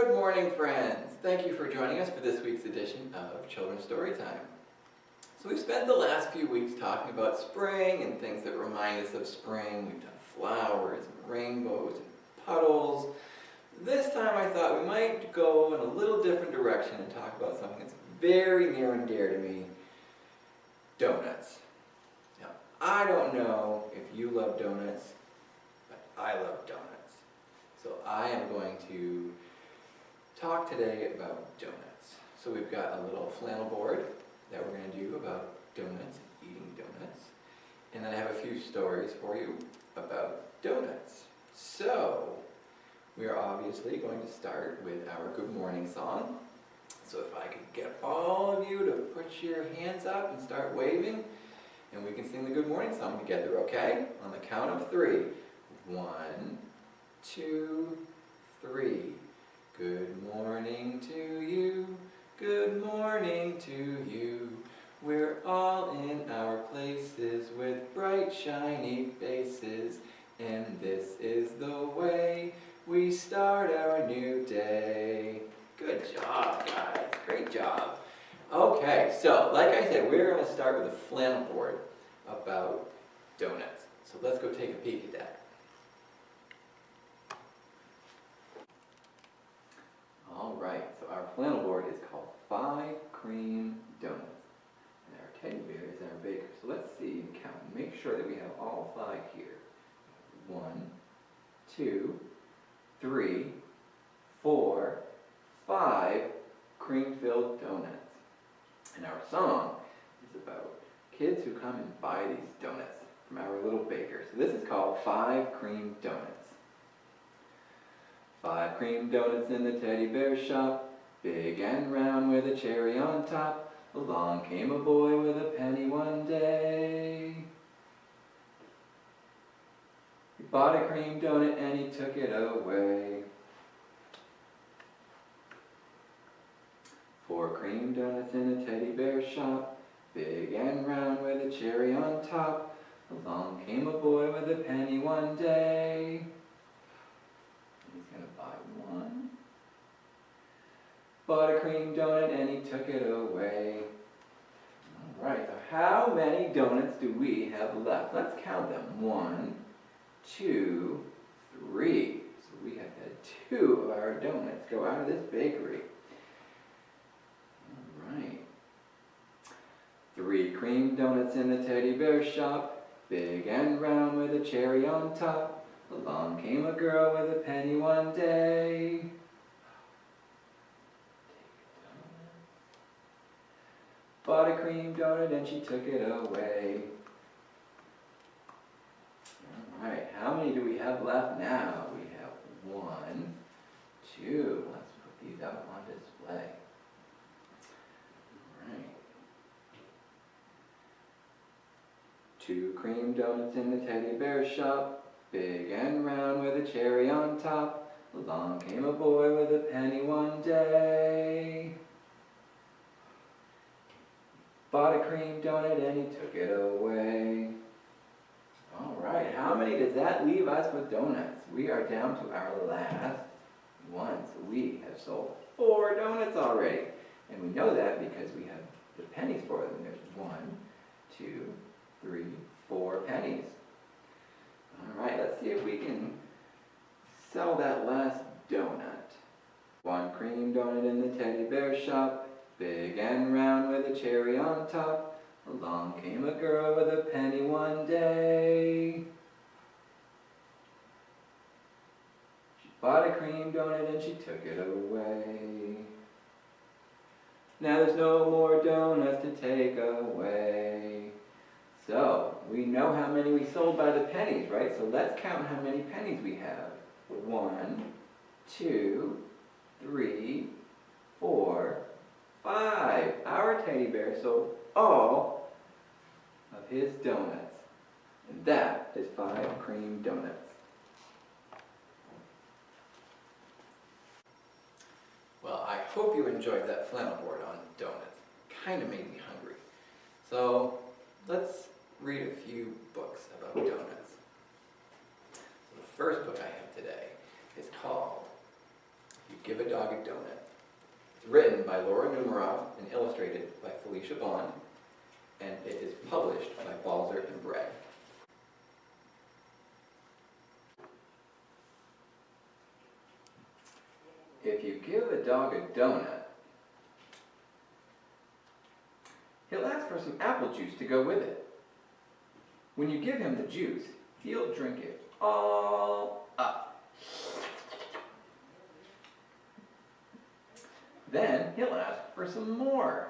Good morning, friends. Thank you for joining us for this week's edition of Children's Storytime. So we've spent the last few weeks talking about spring and things that remind us of spring. We've done flowers and rainbows and puddles. This time I thought we might go in a little different direction and talk about something that's very near and dear to me, donuts. Now, I don't know if you love donuts, but I love donuts. So I am going to talk today about donuts. So we've got a little flannel board that we're going to do about donuts, eating donuts. And then I have a few stories for you about donuts. So we are obviously going to start with our good morning song. So if I could get all of you to put your hands up and start waving, and we can sing the good morning song together, okay? On the count of 3. 1, 2, 3. Good morning to you, good morning to you. We're all in our places with bright shiny faces, and this is the way we start our new day. Good job, guys, great job. Okay, so like I said, we're going to start with a flannel board about donuts. So let's go take a peek at that. Alright, so our flannel board is called 5 Cream Donuts. And our teddy bear is our baker. So let's see and count. Make sure that we have all 5 here. 1, 2, 3, 4, 5 cream-filled donuts. And our song is about kids who come and buy these donuts from our little baker. So this is called 5 Cream Donuts. 5 cream donuts in the teddy bear shop, big and round with a cherry on top. Along came a boy with a penny one day. He bought a cream donut and he took it away. 4 cream donuts in the teddy bear shop, big and round with a cherry on top. Along came a boy with a penny one day. He's going to buy 1. Bought a cream donut and he took it away. Alright, so how many donuts do we have left? Let's count them. 1, 2, 3. So we have had 2 of our donuts go out of this bakery. Alright. 3 cream donuts in the teddy bear shop, big and round with a cherry on top. Along came a girl with a penny one day. Bought a cream donut and she took it away. Alright, how many do we have left now? We have 1, 2. Let's put these out on display. Alright. 2 cream donuts in the teddy bear shop, big and round with a cherry on top. Along came a boy with a penny one day. Bought a cream donut and he took it away. Alright, how many does that leave us with donuts? We are down to our last one. So we have sold 4 donuts already. And we know that because we have the pennies for them. There's 1, 2, 3, 4 pennies. Alright, let's see if we can sell that last donut. 1 cream donut in the teddy bear shop, big and round with a cherry on top. Along came a girl with a penny one day. She bought a cream donut and she took it away. Now there's no more donuts to take away. So, we know how many we sold by the pennies, right? So let's count how many pennies we have. 1, 2, 3, 4, 5. Our teddy bear sold all of his donuts. And that is 5 cream donuts. Well, I hope you enjoyed that flannel board on donuts. Kind of made me hungry. So, let's read a few books about donuts. So the first book I have today is called, if you Give a Dog a Donut. It's written by Laura Numeroff and illustrated by Felicia Bond, and it is published by Balzer and Bray. If you give a dog a donut, he'll ask for some apple juice to go with it. When you give him the juice, he'll drink it all up. Then he'll ask for some more.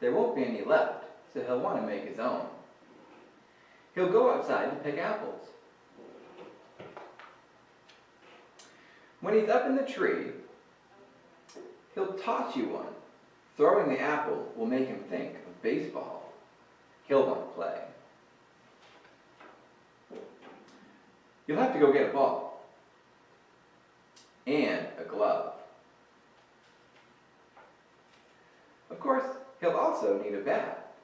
There won't be any left, so he'll want to make his own. He'll go outside to pick apples. When he's up in the tree, he'll toss you one. Throwing the apple will make him think of baseball. He'll want to play. You'll have to go get a ball and a glove. Of course, he'll also need a bat.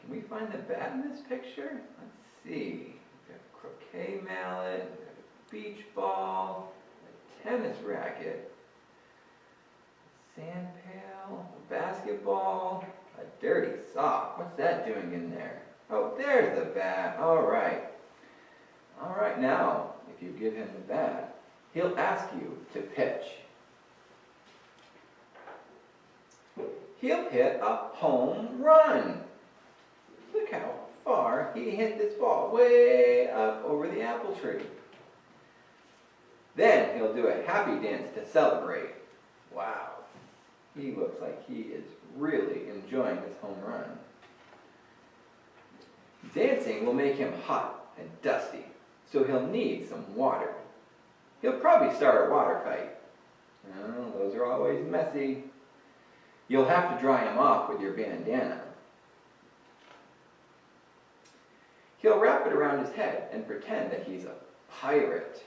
Can we find the bat in this picture? Let's see. We've got a croquet mallet, we've got a beach ball, a tennis racket, a sand pail, a basketball, a dirty sock. What's that doing in there? Oh, there's the bat. All right. All right, now, if you give him the bat, he'll ask you to pitch. He'll hit a home run. Look how far he hit this ball, way up over the apple tree. Then he'll do a happy dance to celebrate. Wow, he looks like he is really enjoying this home run. Dancing will make him hot and dusty, so he'll need some water. He'll probably start a water fight. Oh, those are always messy. You'll have to dry him off with your bandana. He'll wrap it around his head and pretend that he's a pirate.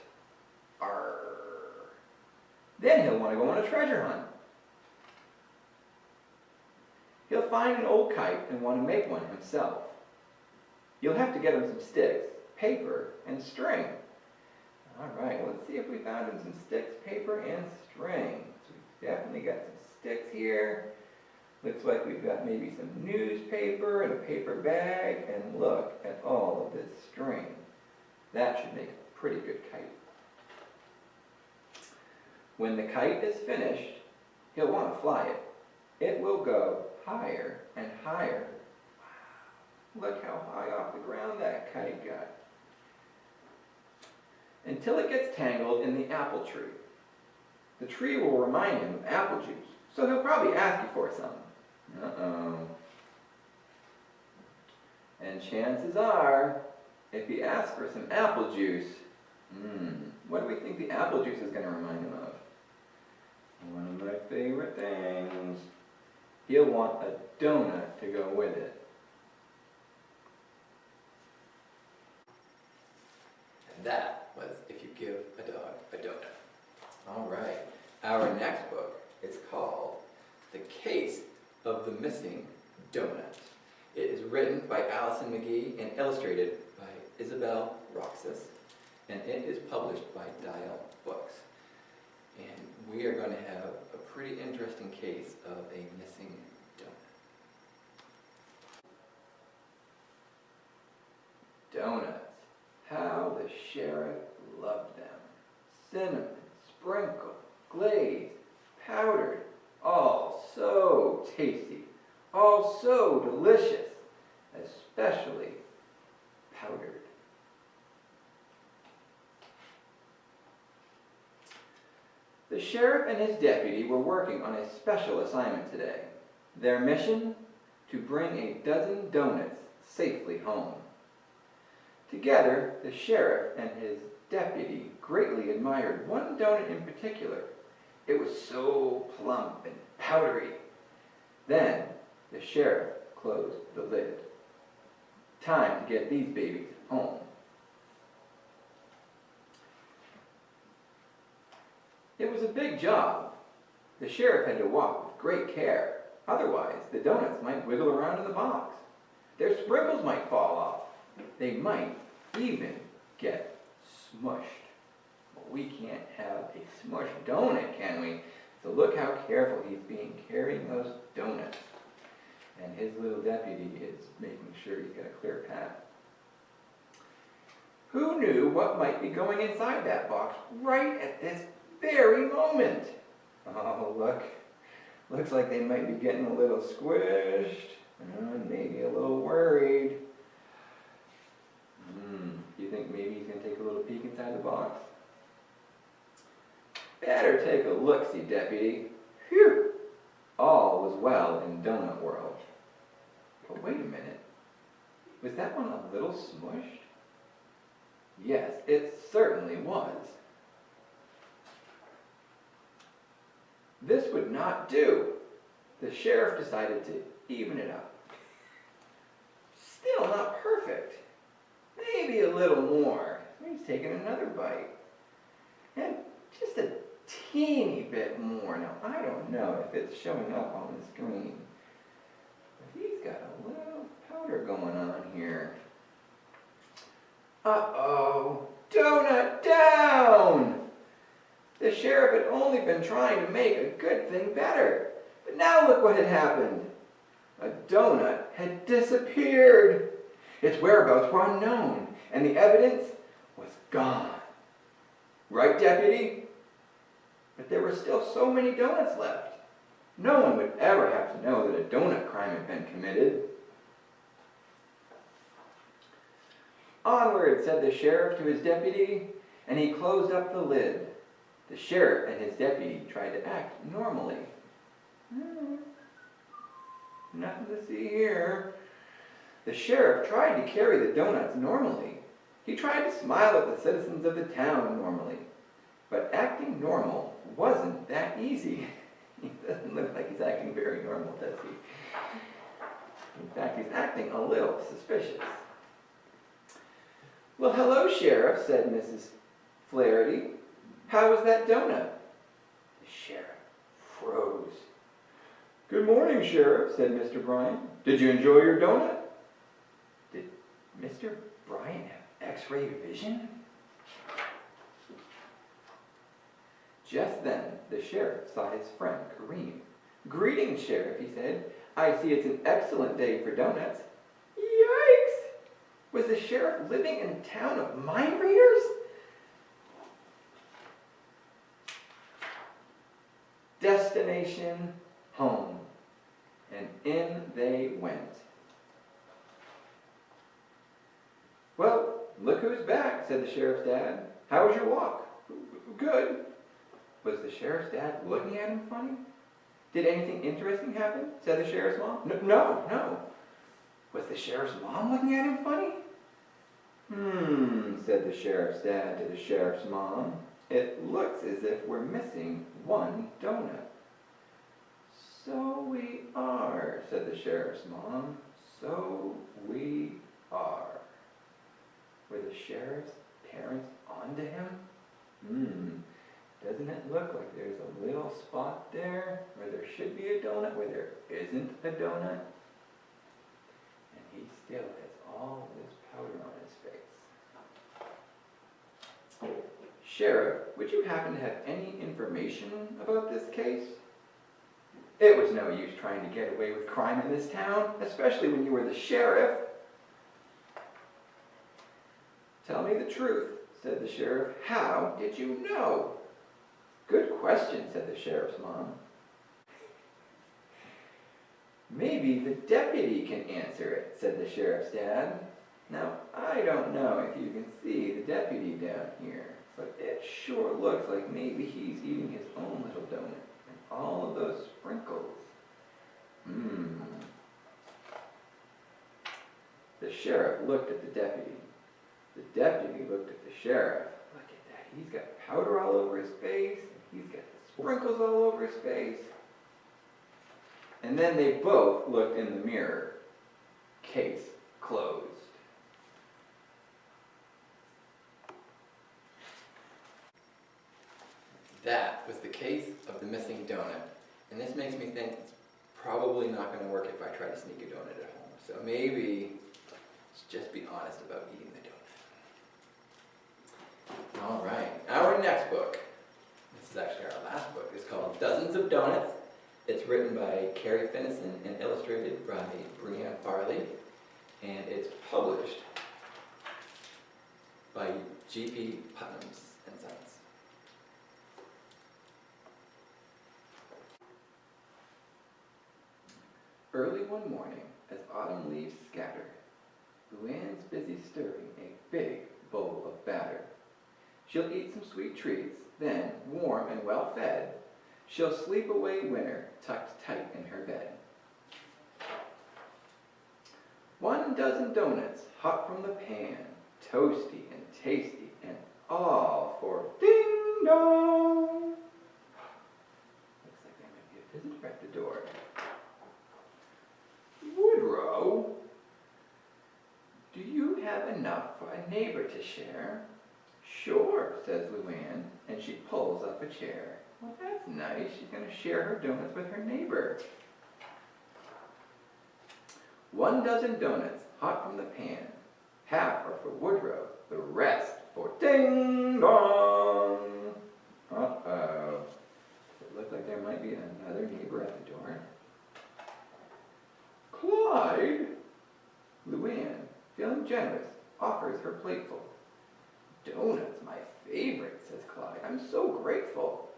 Arr. Then he'll want to go on a treasure hunt. He'll find an old kite and want to make one himself. You'll have to get him some sticks, paper, and string. All right, let's see if we found him some sticks, paper, and string. So we've definitely got some sticks here. Looks like we've got maybe some newspaper and a paper bag, and look at all of this string. That should make a pretty good kite. When the kite is finished, he'll want to fly it. It will go higher and higher. Wow, look how high off the ground that kite got. Until it gets tangled in the apple tree. The tree will remind him of apple juice, so he'll probably ask you for some. Uh-oh. And chances are, if he asks for some apple juice, what do we think the apple juice is going to remind him of? One of my favorite things. He'll want a donut to go with it. And that was If You Give a Dog a Donut. All right. Our next book is called The Case of the Missing Donut. It is written by Alison McGhee and illustrated by Isabel Roxas, and it is published by Dial Books. And we are going to have a pretty interesting case of a missing donut. Donuts. How the sheriff loved them. Cinnamon, sprinkled, glazed, powdered, all so tasty, all so delicious, especially powdered. The sheriff and his deputy were working on a special assignment today. Their mission? To bring a dozen donuts safely home. Together, the sheriff and his deputy greatly admired one donut in particular. It was so plump and powdery. Then the sheriff closed the lid. Time to get these babies home. It was a big job. The sheriff had to walk with great care. Otherwise, the donuts might wiggle around in the box. Their sprinkles might fall off. They might even get smushed. We can't have a smushed donut, can we? So look how careful he's being carrying those donuts. And his little deputy is making sure he's got a clear path. Who knew what might be going inside that box right at this very moment? Oh, look. Looks like they might be getting a little squished. Maybe a little worried. Do you think maybe he's going to take a little peek inside the box? Better take a look-see, deputy. Phew! All was well in Donut World. But wait a minute. Was that one a little smushed? Yes, it certainly was. This would not do. The sheriff decided to even it up. Still not perfect. Maybe a little more. He's taking another bite. And just a teeny bit more. Now, I don't know if it's showing up on the screen, but he's got a little powder going on here. Uh-oh, donut down! The sheriff had only been trying to make a good thing better, but now look what had happened. A donut had disappeared. Its whereabouts were unknown, and the evidence was gone. Right, deputy? But there were still so many donuts left. No one would ever have to know that a donut crime had been committed. Onward, said the sheriff to his deputy, and he closed up the lid. The sheriff and his deputy tried to act normally. Nothing to see here. The sheriff tried to carry the donuts normally. He tried to smile at the citizens of the town normally. But acting normal wasn't that easy. He doesn't look like he's acting very normal, does he? In fact, he's acting a little suspicious. Well, hello, Sheriff, said Mrs. Flaherty. How was that donut? The sheriff froze. Good morning, Sheriff, said Mr. Bryan. Did you enjoy your donut? Did Mr. Bryan have X-ray vision? Just then, the sheriff saw his friend, Kareem. Greetings, Sheriff, he said. I see it's an excellent day for donuts. Yikes! Was the sheriff living in a town of mind readers? Destination home. And in they went. Well, look who's back, said the sheriff's dad. How was your walk? Good. Was the sheriff's dad looking at him funny? Did anything interesting happen? Said the sheriff's mom. No. Was the sheriff's mom looking at him funny? Said the sheriff's dad to the sheriff's mom. It looks as if we're missing one donut. So we are, said the sheriff's mom. So we are. Were the sheriff's parents onto him? Doesn't it look like there's a little spot there where there should be a donut, where there isn't a donut? And he still has all this powder on his face. Sheriff, would you happen to have any information about this case? It was no use trying to get away with crime in this town, especially when you were the sheriff. Tell me the truth, said the sheriff. How did you know? Good question, said the sheriff's mom. Maybe the deputy can answer it, said the sheriff's dad. Now, I don't know if you can see the deputy down here, but it sure looks like maybe he's eating his own little donut and all of those sprinkles. The sheriff looked at the deputy. The deputy looked at the sheriff. Look at that. He's got powder all over his face. He's got the sprinkles all over his face. And then they both looked in the mirror. Case closed. That was the case of the missing donut. And this makes me think it's probably not going to work if I try to sneak a donut at home. So maybe let's just be honest about eating the donut. All right, our next book, this is actually our last book, is called Dozens of Doughnuts. It's written by Carrie Finison and illustrated by Brianne Farley, and it's published by G.P. Putnam and Sons. Early one morning, as autumn leaves scatter, Luann's busy stirring a big bowl of batter. She'll eat some sweet treats, then, warm and well fed, she'll sleep away winter tucked tight in her bed. 1 dozen doughnuts hot from the pan, toasty and tasty, and all for ding dong. Looks like there might be a visitor at the door. Woodrow, do you have enough for a neighbor to share? Sure, says Luann, and she pulls up a chair. Well, that's nice. She's going to share her donuts with her neighbor. 1 dozen doughnuts hot from the pan. Half are for Woodrow, the rest for ding dong. Uh-oh. It looks like there might be another neighbor at the door. Clyde, Luann, feeling generous, offers her plateful. Donuts, my favorite, says Clyde. I'm so grateful.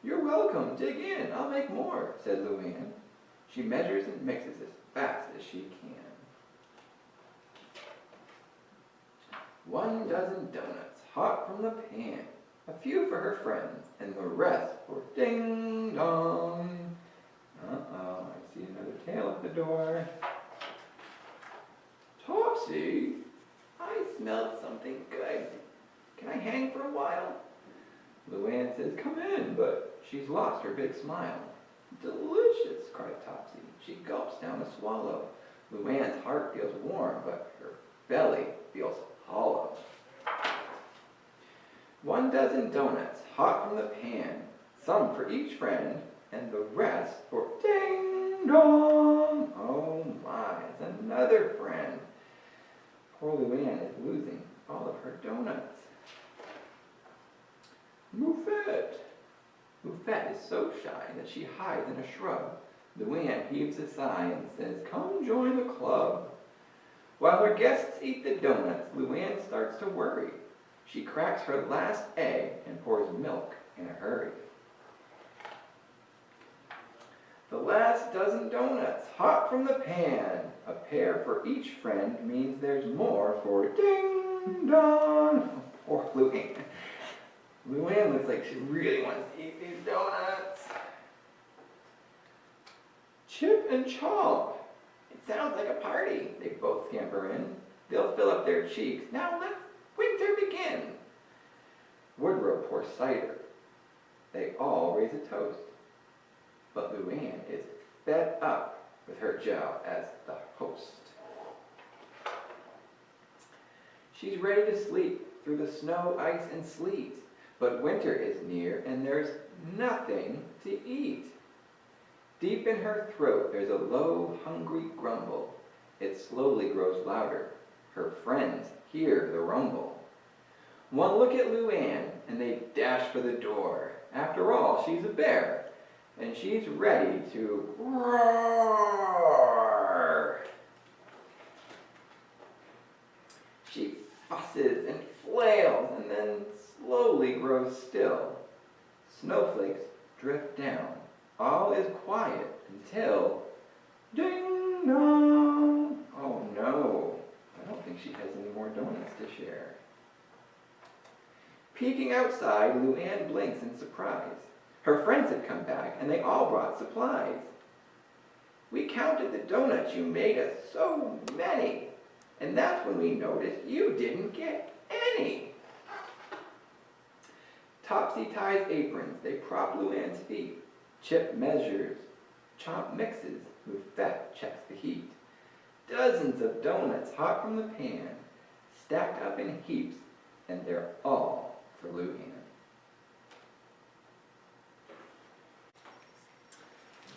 You're welcome. Dig in. I'll make more, says Luann. She measures and mixes as fast as she can. 1 dozen doughnuts, hot from the pan. A few for her friends, and the rest for ding dong. Uh-oh, I see another tail at the door. Topsy, I smelled something good. Can I hang for a while? Luann says, come in, but she's lost her big smile. Delicious, cried Topsy. She gulps down a swallow. Luann's heart feels warm, but her belly feels hollow. 1 dozen doughnuts, hot from the pan, some for each friend, and the rest for ding dong. Oh my, it's another friend. Poor Luann is losing all of her donuts. Moufette. Moufette is so shy that she hides in a shrub. Luann heaves a sigh and says, come join the club. While her guests eat the donuts, Luann starts to worry. She cracks her last egg and pours milk in a hurry. The last dozen donuts, hot from the pan. A pair for each friend means there's more for ding dong. Poor Luann. Luann looks like she really wants to eat these donuts. Chip and Chomp. It sounds like a party. They both scamper in. They'll fill up their cheeks. Now let winter begin. Woodrow pours cider. They all raise a toast. But Luann is fed up with her job as the host. She's ready to sleep through the snow, ice, and sleet. But winter is near, and there's nothing to eat. Deep in her throat, there's a low, hungry grumble. It slowly grows louder. Her friends hear the rumble. One look at Luann, and they dash for the door. After all, she's a bear, and she's ready to roar. She fusses and flails, and then slowly grows still. Snowflakes drift down. All is quiet until ding dong. Oh no, I don't think she has any more donuts to share. Peeking outside, Luann blinks in surprise. Her friends had come back, and they all brought supplies. We counted the donuts you made us, so many, and that's when we noticed you didn't get any. Topsy ties aprons, they prop Luann's feet. Chip measures, Chomp mixes, Moufette checks the heat. Dozens of donuts hot from the pan, stacked up in heaps, and they're all for Luann.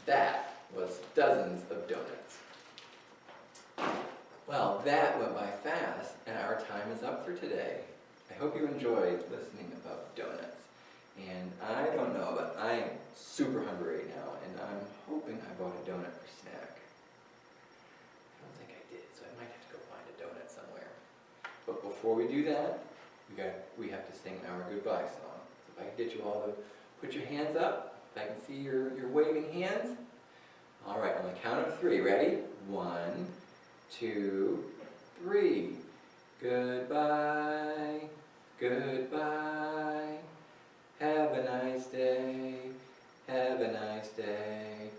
That was Dozens of Doughnuts. Well, that went by fast, and our time is up for today. I hope you enjoyed listening about donuts. And I don't know, but I am super hungry right now, and I'm hoping I bought a donut for snack. I don't think I did, so I might have to go find a donut somewhere. But before we do that, we have to sing our goodbye song. So if I can get you all to put your hands up, if I can see your waving hands. All right, on the count of 3, ready? 1, 2, 3. Goodbye, goodbye. Have a nice day, have a nice day,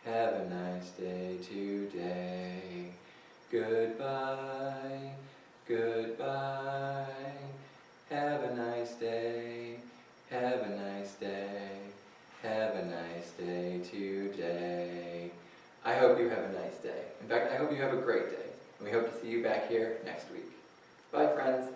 have a nice day today. Goodbye, goodbye. Have a nice day, have a nice day, have a nice day today. I hope you have a nice day. In fact, I hope you have a great day. And we hope to see you back here next week. Bye, friends.